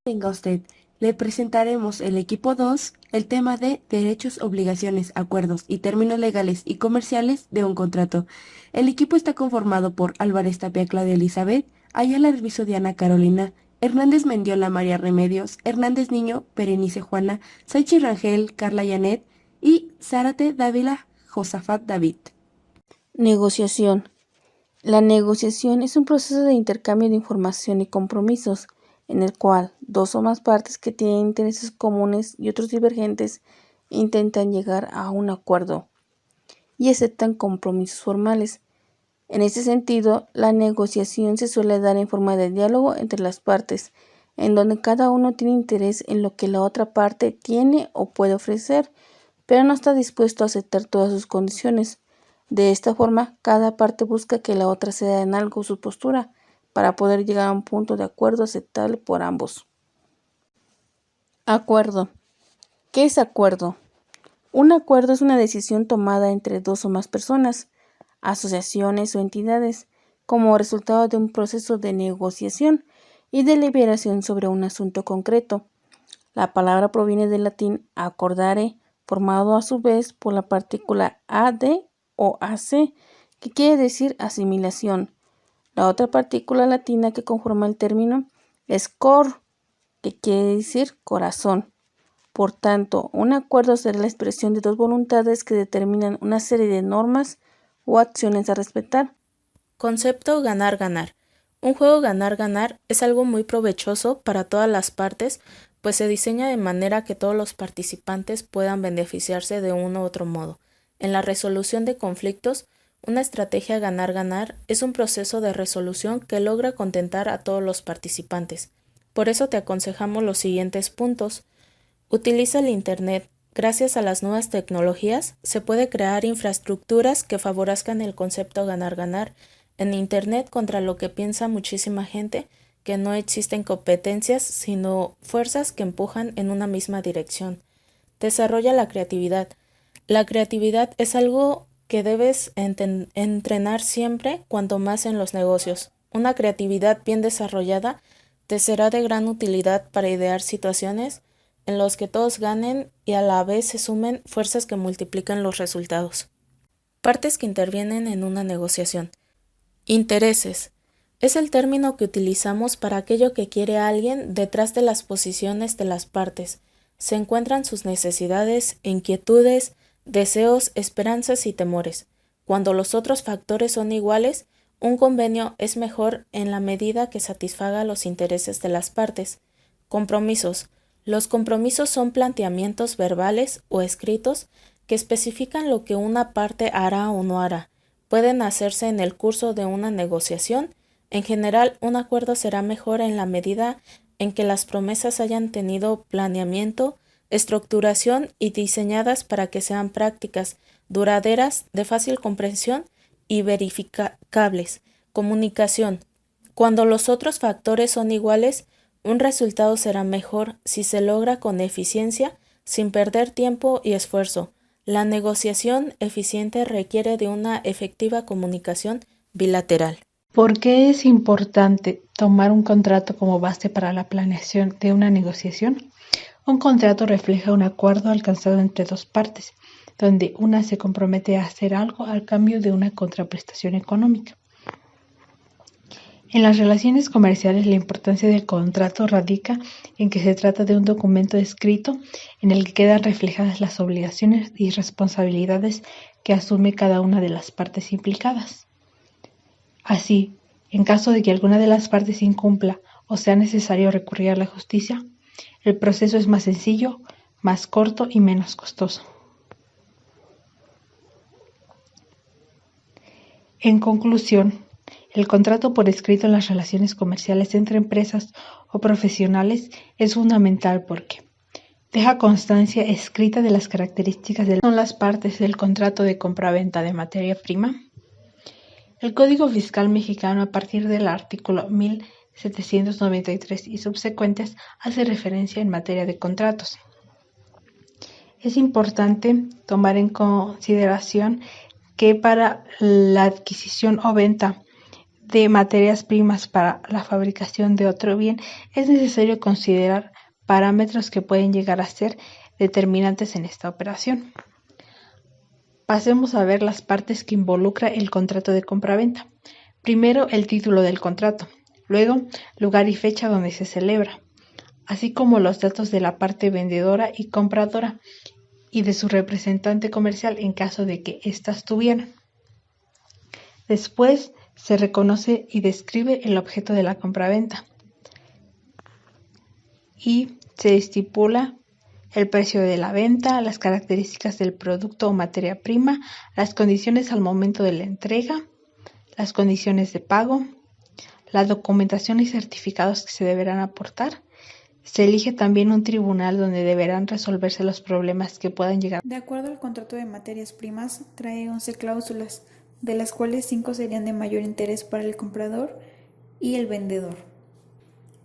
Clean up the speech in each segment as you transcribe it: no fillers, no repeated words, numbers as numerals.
Venga usted, le presentaremos el equipo 2, el tema de derechos, obligaciones, acuerdos y términos legales y comerciales de un contrato. El equipo está conformado por Álvarez Tapia Claudia Elizabeth, Ayala Herbizo Diana Carolina, Hernández Mendiola María Remedios, Hernández Niño Berenice Juana, Saichi Rangel Carla Yanet y Zárate Dávila Josafat David. Negociación. La negociación es un proceso de intercambio de información y compromisos, en el cual dos o más partes que tienen intereses comunes y otros divergentes intentan llegar a un acuerdo y aceptan compromisos formales. En este sentido, la negociación se suele dar en forma de diálogo entre las partes, en donde cada uno tiene interés en lo que la otra parte tiene o puede ofrecer, pero no está dispuesto a aceptar todas sus condiciones. De esta forma, cada parte busca que la otra ceda en algo su postura, para poder llegar a un punto de acuerdo aceptable por ambos. Acuerdo. ¿Qué es acuerdo? Un acuerdo es una decisión tomada entre dos o más personas, asociaciones o entidades, como resultado de un proceso de negociación y deliberación sobre un asunto concreto. La palabra proviene del latín accordare, formado a su vez por la partícula ad o ac, que quiere decir asimilación. La otra partícula latina que conforma el término es cor, que quiere decir corazón. Por tanto, un acuerdo será la expresión de dos voluntades que determinan una serie de normas o acciones a respetar. Concepto ganar-ganar. Un juego ganar-ganar es algo muy provechoso para todas las partes, pues se diseña de manera que todos los participantes puedan beneficiarse de uno u otro modo. En la resolución de conflictos, una estrategia ganar-ganar es un proceso de resolución que logra contentar a todos los participantes. Por eso te aconsejamos los siguientes puntos. Utiliza el Internet. Gracias a las nuevas tecnologías, se puede crear infraestructuras que favorezcan el concepto ganar-ganar en Internet, contra lo que piensa muchísima gente, que no existen competencias, sino fuerzas que empujan en una misma dirección. Desarrolla la creatividad. La creatividad es algo que debes entrenar siempre, cuanto más en los negocios. Una creatividad bien desarrollada te será de gran utilidad para idear situaciones en las que todos ganen y a la vez se sumen fuerzas que multiplican los resultados. Partes que intervienen en una negociación. Intereses. Es el término que utilizamos para aquello que quiere alguien detrás de las posiciones de las partes. Se encuentran sus necesidades, inquietudes, deseos, esperanzas y temores. Cuando los otros factores son iguales, un convenio es mejor en la medida que satisfaga los intereses de las partes. Compromisos. Los compromisos son planteamientos verbales o escritos que especifican lo que una parte hará o no hará. Pueden hacerse en el curso de una negociación. En general, un acuerdo será mejor en la medida en que las promesas hayan tenido planeamiento, estructuración y diseñadas para que sean prácticas, duraderas, de fácil comprensión y verificables. Comunicación. Cuando los otros factores son iguales, un resultado será mejor si se logra con eficiencia, sin perder tiempo y esfuerzo. La negociación eficiente requiere de una efectiva comunicación bilateral. ¿Por qué es importante tomar un contrato como base para la planeación de una negociación? Un contrato refleja un acuerdo alcanzado entre dos partes, donde una se compromete a hacer algo al cambio de una contraprestación económica. En las relaciones comerciales, la importancia del contrato radica en que se trata de un documento escrito en el que quedan reflejadas las obligaciones y responsabilidades que asume cada una de las partes implicadas. Así, en caso de que alguna de las partes incumpla o sea necesario recurrir a la justicia, el proceso es más sencillo, más corto y menos costoso. En conclusión, el contrato por escrito en las relaciones comerciales entre empresas o profesionales es fundamental porque deja constancia escrita de las características son las partes del contrato de compraventa de materia prima. El Código Fiscal Mexicano, a partir del artículo 1793 y subsecuentes, hace referencia en materia de contratos. Es importante tomar en consideración que para la adquisición o venta de materias primas para la fabricación de otro bien, es necesario considerar parámetros que pueden llegar a ser determinantes en esta operación. Pasemos a ver las partes que involucra el contrato de compraventa. Primero, el título del contrato, luego, lugar y fecha donde se celebra, así como los datos de la parte vendedora y compradora y de su representante comercial en caso de que éstas tuvieran. Después, se reconoce y describe el objeto de la compraventa y se estipula el precio de la venta, las características del producto o materia prima, las condiciones al momento de la entrega, las condiciones de pago, la documentación y certificados que se deberán aportar. Se elige también un tribunal donde deberán resolverse los problemas que puedan llegar. De acuerdo al contrato de materias primas, trae 11 cláusulas, de las cuales 5 serían de mayor interés para el comprador y el vendedor.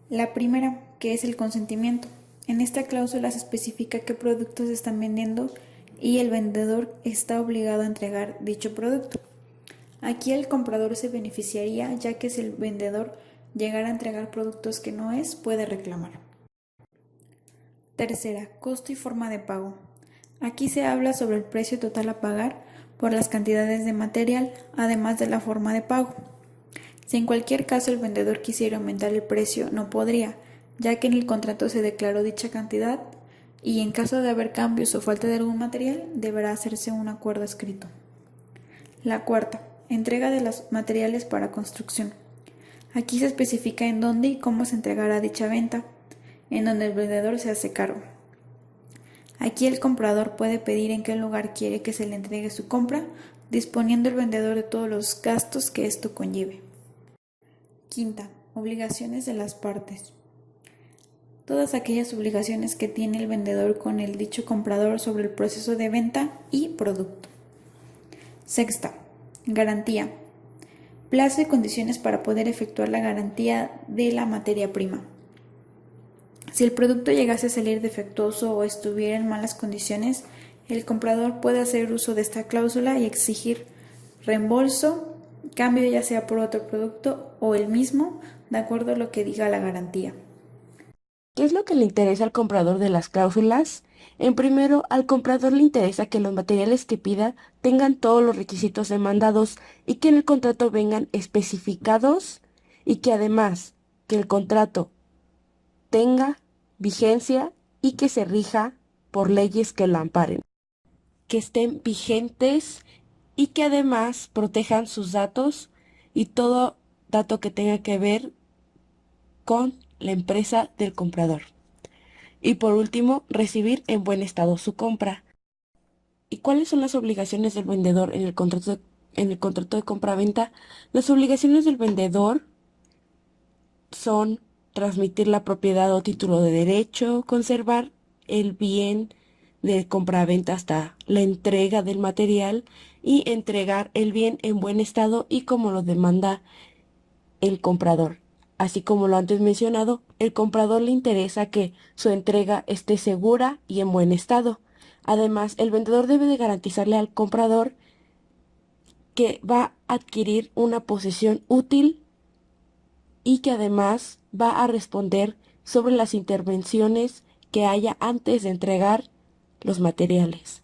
La primera, que es el consentimiento. En esta cláusula se especifica qué productos se están vendiendo y el vendedor está obligado a entregar dicho producto. Aquí el comprador se beneficiaría, ya que si el vendedor llegara a entregar productos que no es, puede reclamar. Tercera, costo y forma de pago. Aquí se habla sobre el precio total a pagar por las cantidades de material, además de la forma de pago. Si en cualquier caso el vendedor quisiera aumentar el precio, no podría, ya que en el contrato se declaró dicha cantidad y en caso de haber cambios o falta de algún material, deberá hacerse un acuerdo escrito. La cuarta, entrega de los materiales para construcción. Aquí se especifica en dónde y cómo se entregará dicha venta, en donde el vendedor se hace cargo. Aquí el comprador puede pedir en qué lugar quiere que se le entregue su compra, disponiendo el vendedor de todos los gastos que esto conlleve. Quinta, obligaciones de las partes. Todas aquellas obligaciones que tiene el vendedor con el dicho comprador sobre el proceso de venta y producto. Sexta, garantía. Plazo y condiciones para poder efectuar la garantía de la materia prima. Si el producto llegase a salir defectuoso o estuviera en malas condiciones, el comprador puede hacer uso de esta cláusula y exigir reembolso, cambio ya sea por otro producto o el mismo, de acuerdo a lo que diga la garantía. ¿Qué es lo que le interesa al comprador de las cláusulas? En primero, al comprador le interesa que los materiales que pida tengan todos los requisitos demandados y que en el contrato vengan especificados y que además que el contrato tenga vigencia y que se rija por leyes que lo amparen, que estén vigentes y que además protejan sus datos y todo dato que tenga que ver con la empresa del comprador. Y por último, recibir en buen estado su compra. ¿Y cuáles son las obligaciones del vendedor en el contrato de compraventa? Las obligaciones del vendedor son transmitir la propiedad o título de derecho, conservar el bien de compraventa hasta la entrega del material y entregar el bien en buen estado y como lo demanda el comprador. Así como lo antes mencionado, el comprador le interesa que su entrega esté segura y en buen estado. Además, el vendedor debe de garantizarle al comprador que va a adquirir una posesión útil y que además va a responder sobre las intervenciones que haya antes de entregar los materiales.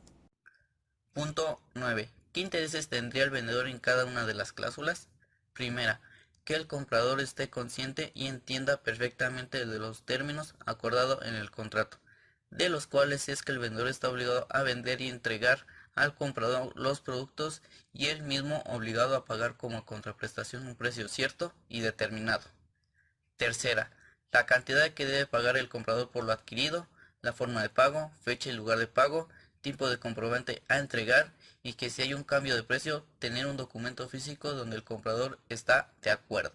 Punto 9. ¿Qué intereses tendría el vendedor en cada una de las cláusulas? Primera, que el comprador esté consciente y entienda perfectamente de los términos acordados en el contrato, de los cuales es que el vendedor está obligado a vender y entregar al comprador los productos y él mismo obligado a pagar como contraprestación un precio cierto y determinado. Tercera, la cantidad que debe pagar el comprador por lo adquirido, la forma de pago, fecha y lugar de pago, tipo de comprobante a entregar y que si hay un cambio de precio, tener un documento físico donde el comprador está de acuerdo.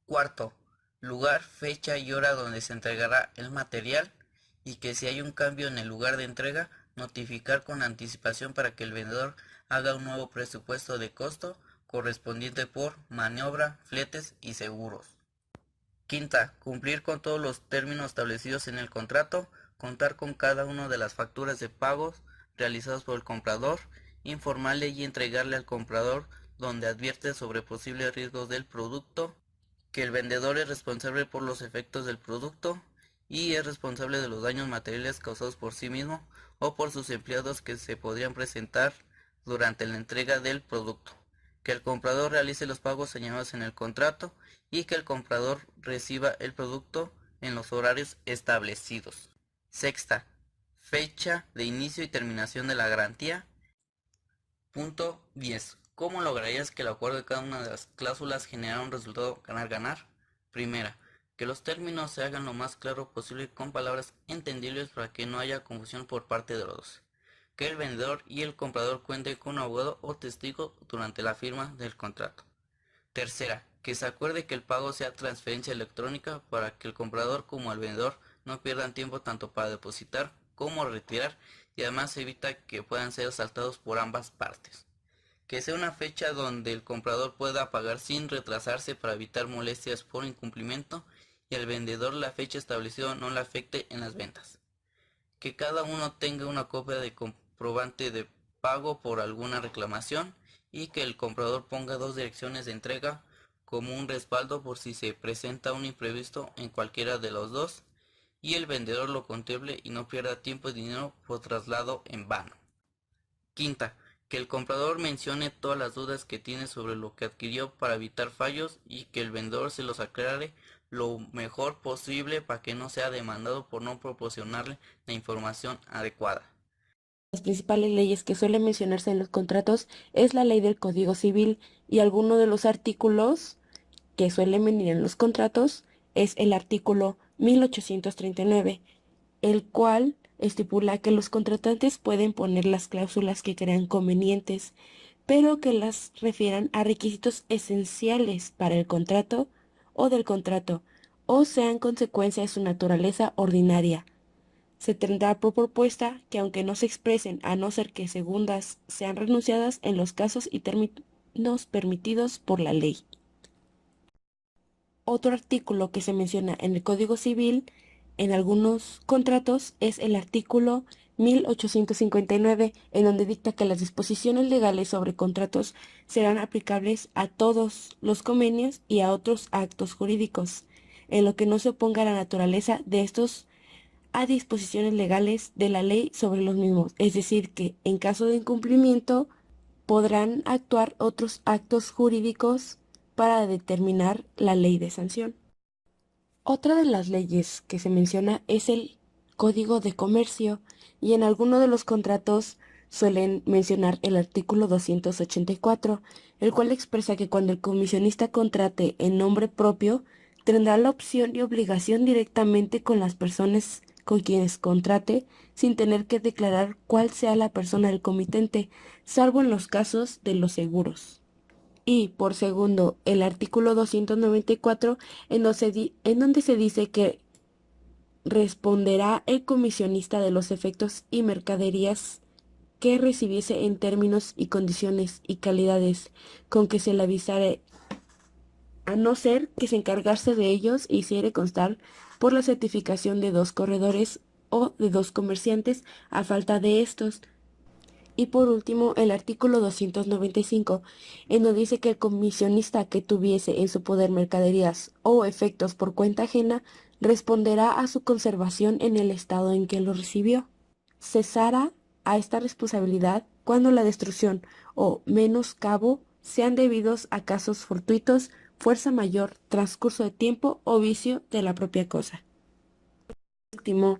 Cuarto, lugar, fecha y hora donde se entregará el material y que si hay un cambio en el lugar de entrega, notificar con anticipación para que el vendedor haga un nuevo presupuesto de costo correspondiente por maniobra, fletes y seguros. Quinta, cumplir con todos los términos establecidos en el contrato, contar con cada una de las facturas de pagos realizadas por el comprador, informarle y entregarle al comprador donde advierte sobre posibles riesgos del producto, que el vendedor es responsable por los efectos del producto y es responsable de los daños materiales causados por sí mismo o por sus empleados que se podrían presentar durante la entrega del producto, que el comprador realice los pagos señalados en el contrato y que el comprador reciba el producto en los horarios establecidos. Sexta, fecha de inicio y terminación de la garantía. Punto 10. ¿Cómo lograrías que el acuerdo de cada una de las cláusulas generara un resultado ganar-ganar? Primera, que los términos se hagan lo más claro posible con palabras entendibles para que no haya confusión por parte de los dos. Que el vendedor y el comprador cuenten con un abogado o testigo durante la firma del contrato. Tercera, que se acuerde que el pago sea transferencia electrónica para que el comprador como el vendedor no pierdan tiempo tanto para depositar como retirar y además evita que puedan ser asaltados por ambas partes. Que sea una fecha donde el comprador pueda pagar sin retrasarse para evitar molestias por incumplimiento y al vendedor la fecha establecida no le afecte en las ventas. Que cada uno tenga una copia de comprobante de pago por alguna reclamación y que el comprador ponga 2 direcciones de entrega como un respaldo por si se presenta un imprevisto en cualquiera de los dos y el vendedor lo contemple y no pierda tiempo y dinero por traslado en vano. Quinta, que el comprador mencione todas las dudas que tiene sobre lo que adquirió para evitar fallos y que el vendedor se los aclare lo mejor posible para que no sea demandado por no proporcionarle la información adecuada. Las principales leyes que suelen mencionarse en los contratos es la ley del Código Civil y alguno de los artículos que suelen venir en los contratos es el artículo 1839, el cual estipula que los contratantes pueden poner las cláusulas que crean convenientes, pero que las refieran a requisitos esenciales para el contrato o del contrato, o sean consecuencia de su naturaleza ordinaria. Se tendrá por propuesta que aunque no se expresen a no ser que segundas sean renunciadas en los casos y términos permitidos por la ley. Otro artículo que se menciona en el Código Civil en algunos contratos es el artículo 1859, en donde dicta que las disposiciones legales sobre contratos serán aplicables a todos los convenios y a otros actos jurídicos, en lo que no se oponga a la naturaleza de estos a disposiciones legales de la ley sobre los mismos, es decir, que en caso de incumplimiento podrán actuar otros actos jurídicos para determinar la ley de sanción. Otra de las leyes que se menciona es el Código de Comercio y en alguno de los contratos suelen mencionar el artículo 284, el cual expresa que cuando el comisionista contrate en nombre propio, tendrá la opción y obligación directamente con las personas con quienes contrate, sin tener que declarar cuál sea la persona del comitente, salvo en los casos de los seguros. Y, por segundo, el artículo 294, en donde se dice que responderá el comisionista de los efectos y mercaderías que recibiese en términos y condiciones y calidades con que se le avisare, a no ser que se encargase de ellos e hiciere constar por la certificación de 2 corredores o de 2 comerciantes a falta de estos. Y por último, el artículo 295, en donde dice que el comisionista que tuviese en su poder mercaderías o efectos por cuenta ajena responderá a su conservación en el estado en que lo recibió. Cesará a esta responsabilidad cuando la destrucción o menoscabo sean debidos a casos fortuitos, fuerza mayor, transcurso de tiempo o vicio de la propia cosa. Por último,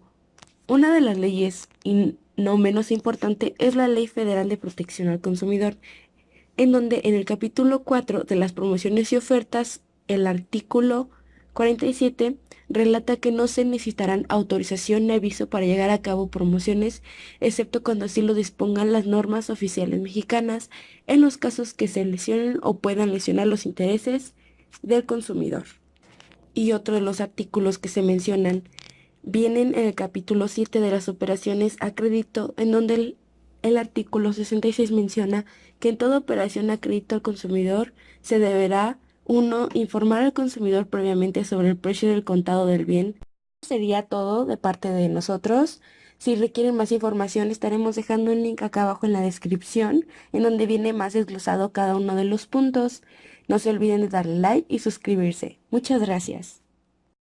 una de las leyes, y no menos importante, es la Ley Federal de Protección al Consumidor, en donde en el capítulo 4 de las promociones y ofertas, el artículo 47 relata que no se necesitarán autorización ni aviso para llevar a cabo promociones, excepto cuando así lo dispongan las normas oficiales mexicanas, en los casos que se lesionen o puedan lesionar los intereses del consumidor. Y otro de los artículos que se mencionan vienen en el capítulo 7 de las operaciones a crédito, en donde el artículo 66 menciona que en toda operación a crédito al consumidor se deberá 1. Informar al consumidor previamente sobre el precio del contado del bien. Sería todo de parte de nosotros. Si requieren más información, estaremos dejando un link acá abajo en la descripción, en donde viene más desglosado cada uno de los puntos. No se olviden de darle like y suscribirse. Muchas gracias.